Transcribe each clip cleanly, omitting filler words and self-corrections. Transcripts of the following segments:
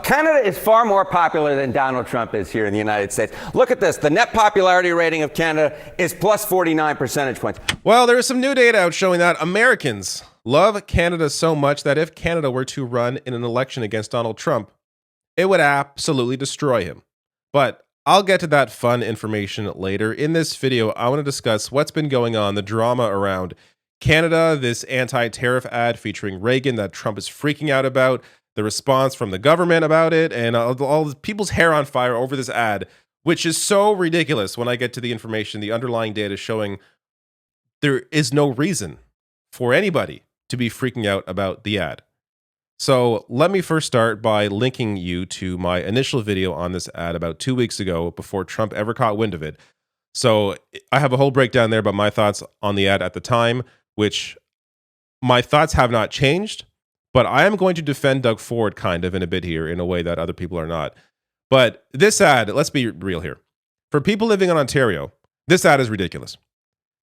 Canada is far more popular than Donald Trump is here in the United States. Look at this. The net popularity rating of Canada is plus 49 percentage points. Well, there is some new data out showing that Americans love Canada so much that if Canada were to run in an election against Donald Trump, it would absolutely destroy him. But I'll get to that fun information later. In this video, I want to discuss what's been going on, the drama around Canada, this anti-tariff ad featuring Reagan that Trump is freaking out about, the response from the government about it, and all the people's hair on fire over this ad, which is so ridiculous when I get to the information, the underlying data showing there is no reason for anybody to be freaking out about the ad. So let me first start by linking you to my initial video on this ad about 2 weeks ago before Trump ever caught wind of it. So I have a whole breakdown there about my thoughts on the ad at the time, which my thoughts have not changed, but I am going to defend Doug Ford kind of in a bit here in a way that other people are not. But this ad, let's be real here. For people living in Ontario, this ad is ridiculous.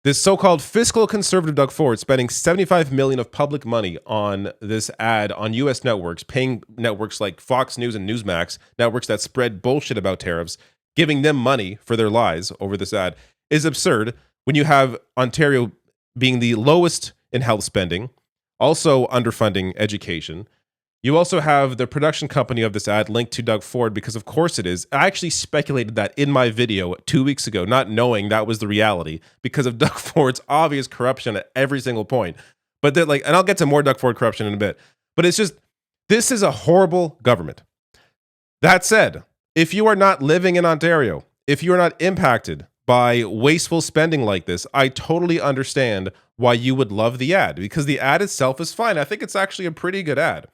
This so-called fiscal conservative Doug Ford spending $75 million of public money on this ad on U.S. networks, paying networks like Fox News and Newsmax, networks that spread bullshit about tariffs, giving them money for their lies over this ad, is absurd when you have Ontario being the lowest in health spending, also underfunding education. You also have the production company of this ad linked to Doug Ford because of course it is. I actually speculated that in my video 2 weeks ago, not knowing that was the reality because of Doug Ford's obvious corruption at every single point. But and I'll get to more Doug Ford corruption in a bit. But it's just, this is a horrible government. That said, if you are not living in Ontario, if you are not impacted by wasteful spending like this, I totally understand why you would love the ad because the ad itself is fine. I think it's actually a pretty good ad.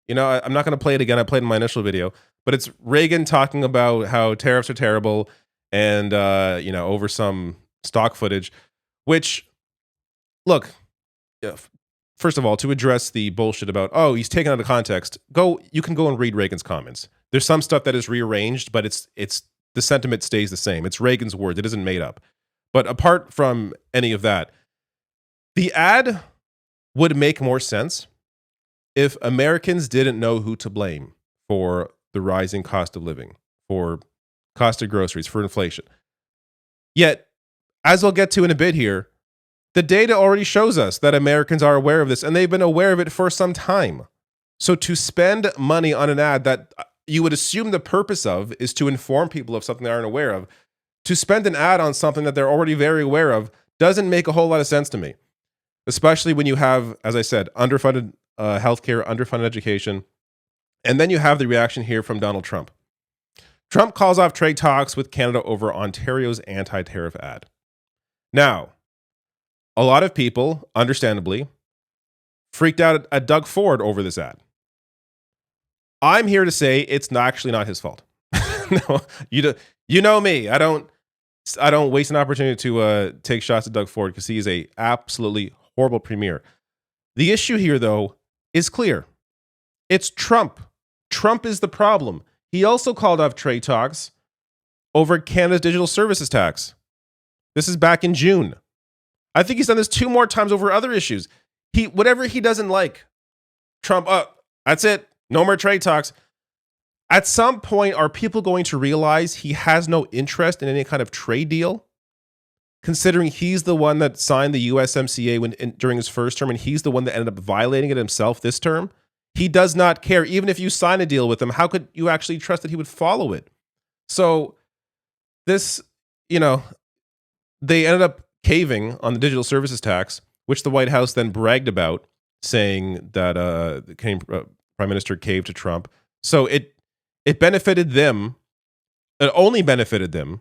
You know, I'm not going to play it again. I played it in my initial video, but it's Reagan talking about how tariffs are terrible and, over some stock footage, which, look, first of all, to address the bullshit about, oh, he's taken out of context, you can go and read Reagan's comments. There's some stuff that is rearranged, but it's the sentiment stays the same. It's Reagan's words. It isn't made up. But apart from any of that, the ad would make more sense if Americans didn't know who to blame for the rising cost of living, for cost of groceries, for inflation. Yet, as I'll get to in a bit here, the data already shows us that Americans are aware of this, and they've been aware of it for some time. So to spend money on an ad that you would assume the purpose of is to inform people of something they aren't aware of, to spend an ad on something that they're already very aware of doesn't make a whole lot of sense to me. Especially when you have, as I said, underfunded healthcare, underfunded education. And then you have the reaction here from Donald Trump. Trump calls off trade talks with Canada over Ontario's anti-tariff ad. Now, a lot of people, understandably, freaked out at Doug Ford over this ad. I'm here to say it's actually not his fault. No, you know me. I don't waste an opportunity to take shots at Doug Ford because he is a absolutely horrible premier. The issue here, though, is clear. It's Trump. Trump is the problem. He also called off trade talks over Canada's digital services tax. This is back in June. I think he's done this 2 more times over other issues. Whatever he doesn't like, Trump, that's it. No more trade talks. At some point, are people going to realize he has no interest in any kind of trade deal? Considering he's the one that signed the USMCA during his first term, and he's the one that ended up violating it himself this term. He does not care. Even if you sign a deal with him, how could you actually trust that he would follow it? So this, they ended up caving on the digital services tax, which the White House then bragged about, saying that the Canadian Prime Minister caved to Trump. So it benefited them. It only benefited them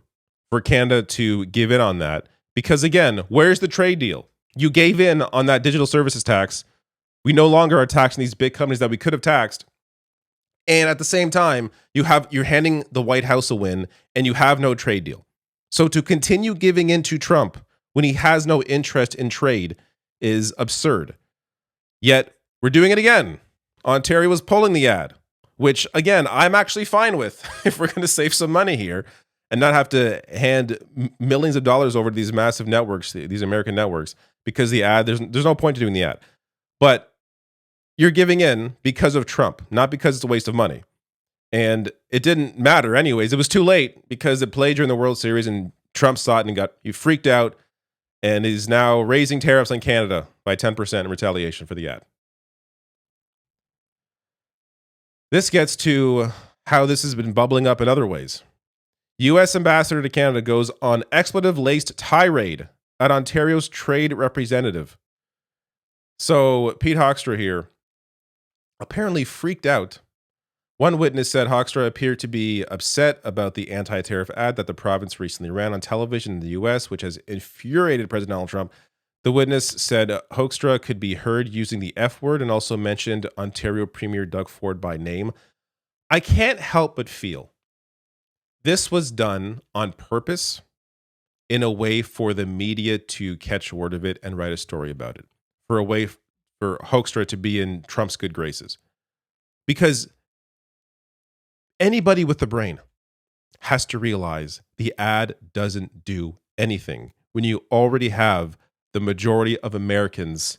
for Canada to give in on that. Because again, where's the trade deal? You gave in on that digital services tax. We no longer are taxing these big companies that we could have taxed. And at the same time, you're handing the White House a win and you have no trade deal. So to continue giving in to Trump when he has no interest in trade is absurd. Yet we're doing it again. Ontario was pulling the ad, which again, I'm actually fine with if we're going to save some money here and not have to hand millions of dollars over to these massive networks, these American networks, because the ad, there's no point to doing the ad. But you're giving in because of Trump, not because it's a waste of money. And it didn't matter anyways. It was too late because it played during the World Series and Trump saw it and he freaked out and is now raising tariffs on Canada by 10% in retaliation for the ad. This gets to how this has been bubbling up in other ways. U.S. Ambassador to Canada goes on expletive-laced tirade at Ontario's trade representative. So Pete Hoekstra here apparently freaked out. One witness said Hoekstra appeared to be upset about the anti-tariff ad that the province recently ran on television in the U.S., which has infuriated President Donald Trump. The witness said Hoekstra could be heard using the F word and also mentioned Ontario Premier Doug Ford by name. I can't help but feel this was done on purpose in a way for the media to catch word of it and write a story about it, for a way for Hoekstra to be in Trump's good graces. Because anybody with a brain has to realize the ad doesn't do anything when you already have the majority of Americans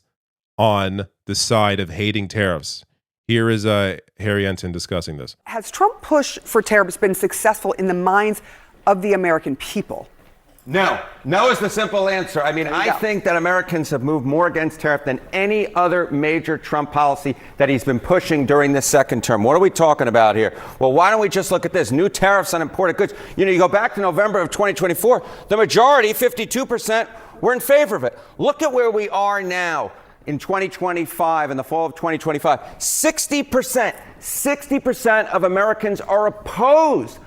on the side of hating tariffs. Here is Harry Enton discussing this. Has Trump's push for tariffs been successful in the minds of the American people? No. No is the simple answer. I mean, I think that Americans have moved more against tariff than any other major Trump policy that he's been pushing during this second term. What are we talking about here? Well, why don't we just look at this? New tariffs on imported goods. You know, you go back to November of 2024, the majority, 52%, were in favor of it. Look at where we are now in 2025, in the fall of 2025. 60% of Americans are opposed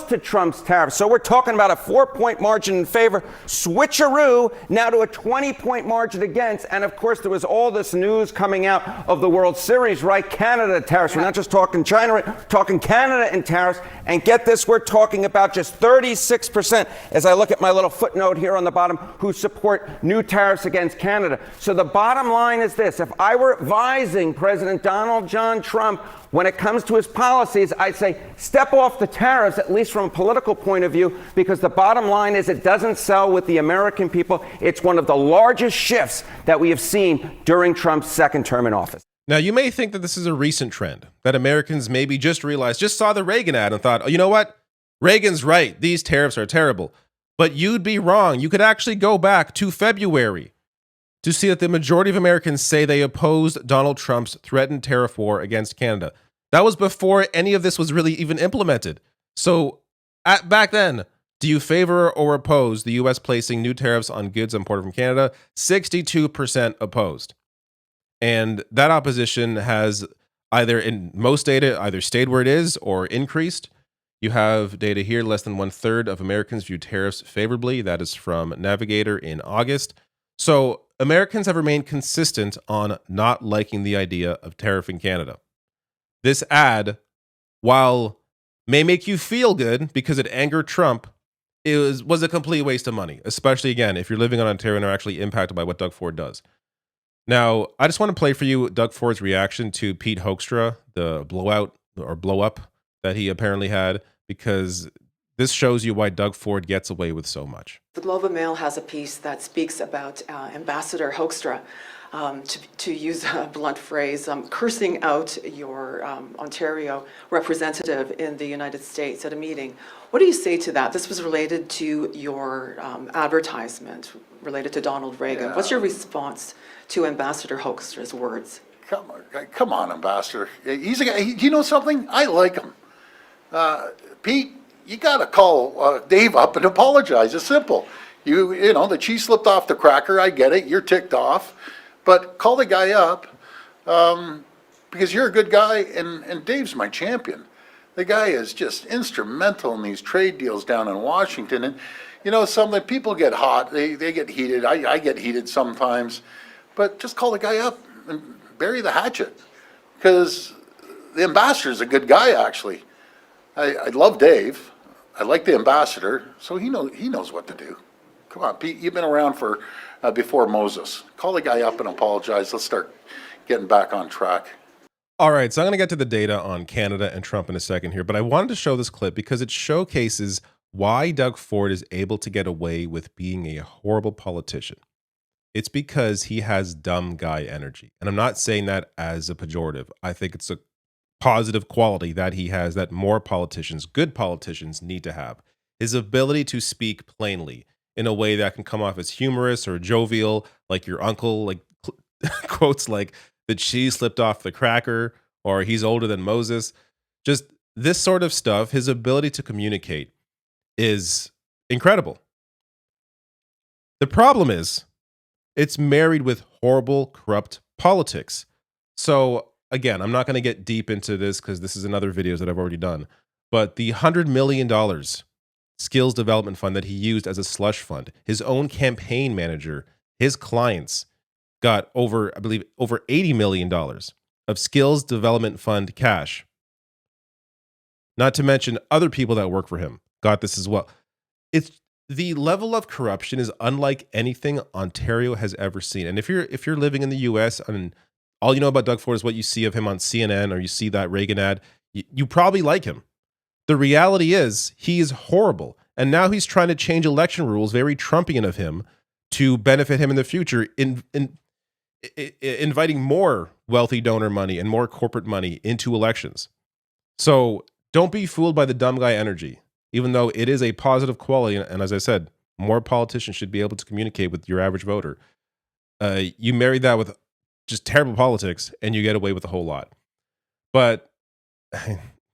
to Trump's tariffs. So we're talking about a 4-point margin in favor, switcheroo, now to a 20-point margin against. And of course, there was all this news coming out of the World Series, right? Canada tariffs. We're not just talking China, we're talking Canada and tariffs. And get this, we're talking about just 36%, as I look at my little footnote here on the bottom, who support new tariffs against Canada. So the bottom line is this. If I were advising President Donald John Trump when it comes to his policies, I'd say step off the tariffs, at least from a political point of view, because the bottom line is it doesn't sell with the American people. It's one of the largest shifts that we have seen during Trump's second term in office. Now, you may think that this is a recent trend, that Americans maybe just saw the Reagan ad and thought, oh, you know what? Reagan's right. These tariffs are terrible. But you'd be wrong. You could actually go back to February to see that the majority of Americans say they opposed Donald Trump's threatened tariff war against Canada. That was before any of this was really even implemented. So back then, do you favor or oppose the U.S. placing new tariffs on goods imported from Canada? 62% opposed. And that opposition has either in most data either stayed where it is or increased. You have data here, less than 1/3 of Americans view tariffs favorably. That is from Navigator in August. So Americans have remained consistent on not liking the idea of tariffing Canada. This ad, while may make you feel good because it angered Trump, it was a complete waste of money, especially, again, if you're living in Ontario and are actually impacted by what Doug Ford does. Now, I just want to play for you Doug Ford's reaction to Pete Hoekstra, the blowout or blow up that he apparently had, because this shows you why Doug Ford gets away with so much. The Globe and Mail has a piece that speaks about Ambassador Hoekstra, to use a blunt phrase, cursing out your Ontario representative in the United States at a meeting. What do you say to that? This was related to your advertisement related to Donald Reagan. Yeah. What's your response to Ambassador Hoekstra's words? Come on, Ambassador. He's a guy. You know something? I like him. Pete, you got to call Dave up and apologize. It's simple. You know, the cheese slipped off the cracker. I get it. You're ticked off. But call the guy up because you're a good guy, and Dave's my champion. The guy is just instrumental in these trade deals down in Washington. And, you know, some of the people get hot. They get heated. I get heated sometimes. But just call the guy up and bury the hatchet, because the ambassador's a good guy, actually. I love Dave. I like the ambassador, so he knows what to do. Come on, Pete, you've been around for before Moses. Call the guy up and apologize. Let's start getting back on track. All right, so I'm going to get to the data on Canada and Trump in a second here, but I wanted to show this clip because it showcases why Doug Ford is able to get away with being a horrible politician. It's because he has dumb guy energy. And I'm not saying that as a pejorative. I think it's a positive quality that he has that more politicians, good politicians, need to have. His ability to speak plainly in a way that can come off as humorous or jovial, like your uncle, like quotes like the cheese slipped off the cracker or he's older than Moses. Just this sort of stuff, his ability to communicate is incredible. The problem is it's married with horrible, corrupt politics. So again, I'm not going to get deep into this because this is another videos that I've already done. But the $100 million skills development fund that he used as a slush fund, his own campaign manager, his clients got over $80 million of skills development fund cash. Not to mention other people that work for him got this as well. It's the level of corruption is unlike anything Ontario has ever seen. And if you're living in the U.S. and all you know about Doug Ford is what you see of him on CNN or you see that Reagan ad, you probably like him. The reality is he is horrible. And now he's trying to change election rules, very Trumpian of him, to benefit him in the future, inviting more wealthy donor money and more corporate money into elections. So don't be fooled by the dumb guy energy, even though it is a positive quality. And as I said, more politicians should be able to communicate with your average voter. You marry that with just terrible politics and you get away with a whole lot. But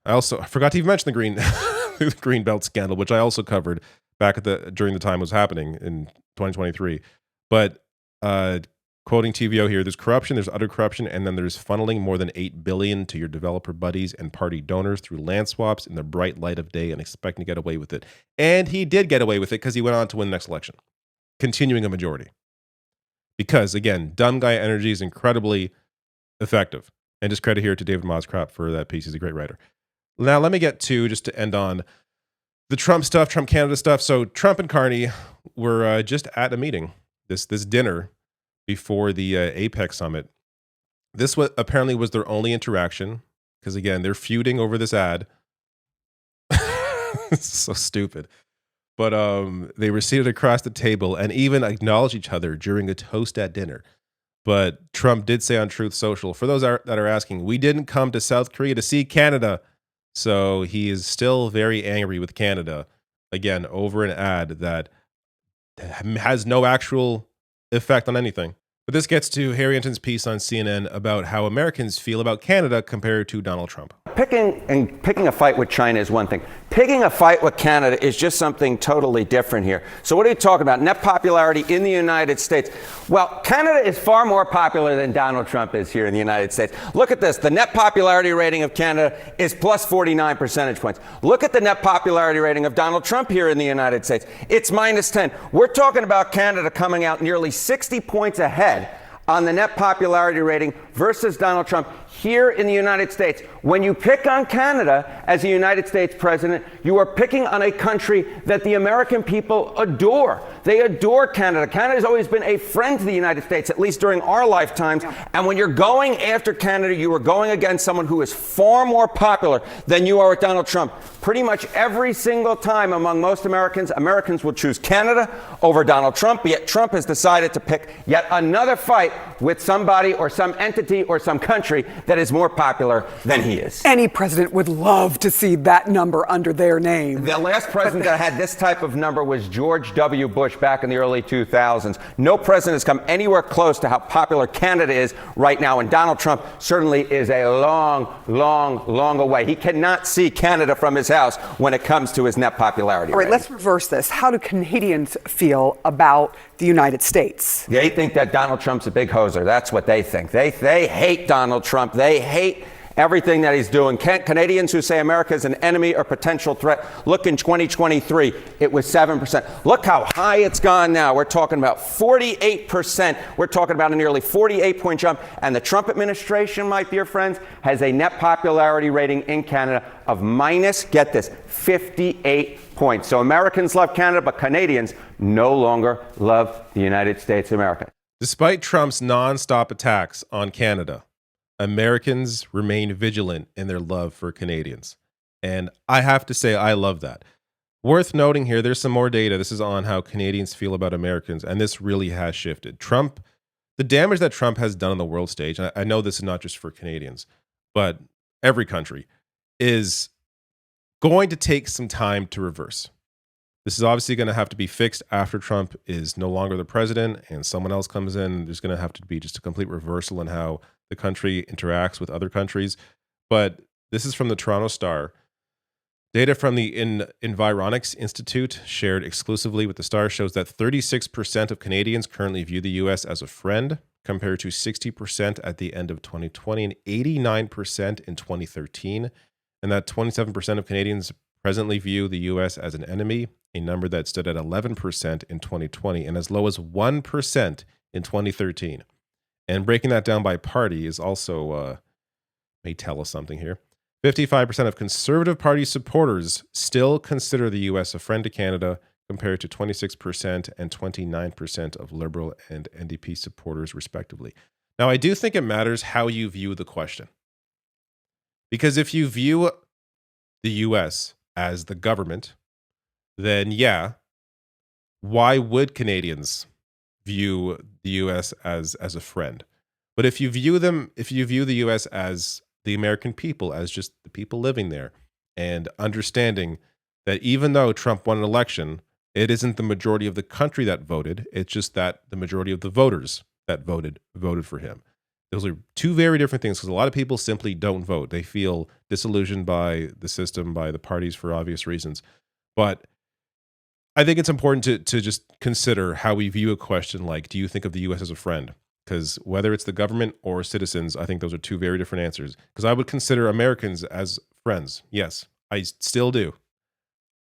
I forgot to even mention the green belt scandal, which I also covered back during the time it was happening in 2023. But quoting TVO here, there's corruption, there's utter corruption, and then there's funneling more than $8 billion to your developer buddies and party donors through land swaps in the bright light of day and expecting to get away with it. And he did get away with it because he went on to win the next election, continuing a majority. Because, again, dumb guy energy is incredibly effective. And just credit here to David Moscrop for that piece. He's a great writer. Now, let me get to, just to end on, the Trump stuff, Trump Canada stuff. So Trump and Carney were just at a meeting, this dinner before the APEC summit. This apparently was their only interaction because, again, they're feuding over this ad. It's so stupid. But they were seated across the table and even acknowledged each other during a toast at dinner. But Trump did say on Truth Social, for those that are asking, we didn't come to South Korea to see Canada. So he is still very angry with Canada, again, over an ad that has no actual effect on anything. But this gets to Harry Enton's piece on CNN about how Americans feel about Canada compared to Donald Trump. Picking a fight with China is one thing. Picking a fight with Canada is just something totally different here. So what are you talking about? Net popularity in the United States. Well, Canada is far more popular than Donald Trump is here in the United States. Look at this. The net popularity rating of Canada is plus 49 percentage points. Look at the net popularity rating of Donald Trump here in the United States. It's minus 10. We're talking about Canada coming out nearly 60 points ahead on the net popularity rating versus Donald Trump here in the United States. When you pick on Canada as a United States president, you are picking on a country that the American people adore. They adore Canada. Canada has always been a friend to the United States, at least during our lifetimes. And when you're going after Canada, you are going against someone who is far more popular than you are with Donald Trump. Pretty much every single time among most Americans, Americans will choose Canada over Donald Trump, yet Trump has decided to pick yet another fight with somebody or some entity or some country that is more popular than he is. Any president would love to see that number under their name. The last president that had this type of number was George W. Bush back in the early 2000s. No president has come anywhere close to how popular Canada is right now, and Donald Trump certainly is a long away. He cannot see Canada from his house when it comes to his net popularity All right, rating. let's reverse this. How do Canadians feel about the United States? They think that Donald Trump's a big hoser. That's what they think. They hate Donald Trump. They hate everything that he's doing. Canadians who say America is an enemy or potential threat, look in 2023, it was 7%. Look how high it's gone now. We're talking about 48%. We're talking about a nearly 48-point jump. And the Trump administration, my dear friends, has a net popularity rating in Canada of minus, get this, 58 points. So Americans love Canada, but Canadians no longer love the United States of America. Despite Trump's nonstop attacks on Canada, Americans remain vigilant in their love for Canadians. And I have to say, I love that. Worth noting here, there's some more data. This is on how Canadians feel about Americans, and this really has shifted. Trump, the damage that Trump has done on the world stage, and I know this is not just for Canadians, but every country, is going to take some time to reverse. This is obviously going to have to be fixed after Trump is no longer the president and someone else comes in. There's going to have to be just a complete reversal in how the country interacts with other countries. But this is from the Toronto Star. Data from the Environics Institute shared exclusively with the Star shows that 36% of Canadians currently view the U.S. as a friend, compared to 60% at the end of 2020 and 89% in 2013, and that 27% of Canadians presently view the U.S. as an enemy, a number that stood at 11% in 2020 and as low as 1% in 2013. And breaking that down by party is also may tell us something here. 55% of Conservative Party supporters still consider the U.S. a friend to Canada, compared to 26% and 29% of Liberal and NDP supporters, respectively. Now, I do think it matters how you view the question. Because if you view the U.S. as the government, then yeah, why would Canadians view the U.S. as a friend? But if you view the U.S. as the American people, as just the people living there, and understanding that even though Trump won an election, it isn't the majority of the country that voted. It's just that the majority of the voters that voted for him. Those are two very different things, because a lot of people simply don't vote. They feel disillusioned by the system, by the parties, for obvious reasons. But I think it's important to just consider how we view a question like, do you think of the U.S. as a friend? Because whether it's the government or citizens, I think those are two very different answers. Because I would consider Americans as friends. Yes, I still do.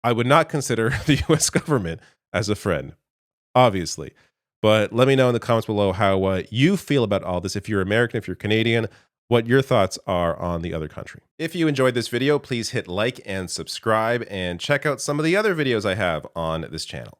I would not consider the U.S. government as a friend, obviously. But let me know in the comments below how you feel about all this. If you're American, if you're Canadian, what your thoughts are on the other country. If you enjoyed this video, please hit like and subscribe, and check out some of the other videos I have on this channel.